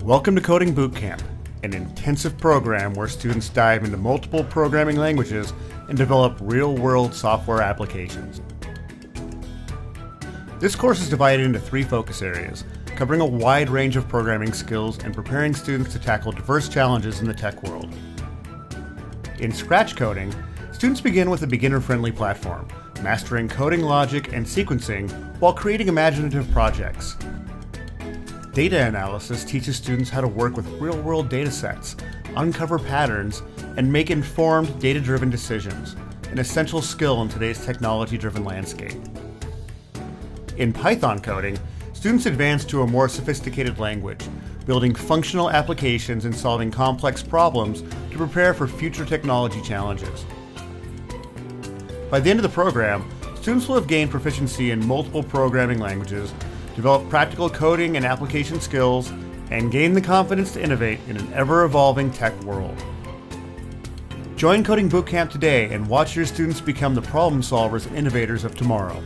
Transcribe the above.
Welcome to Coding Bootcamp, an intensive program where students dive into multiple programming languages and develop real-world software applications. This course is divided into 3 focus areas, covering a wide range of programming skills and preparing students to tackle diverse challenges in the tech world. In Scratch coding, students begin with a beginner-friendly platform, mastering coding logic and sequencing while creating imaginative projects. Data analysis teaches students how to work with real-world data sets, uncover patterns, and make informed, data-driven decisions, an essential skill in today's technology-driven landscape. In Python coding, students advance to a more sophisticated language, building functional applications and solving complex problems to prepare for future technology challenges. By the end of the program, students will have gained proficiency in multiple programming languages, develop practical coding and application skills, and gain the confidence to innovate in an ever-evolving tech world. Join Coding Bootcamp today and watch your students become the problem solvers and innovators of tomorrow.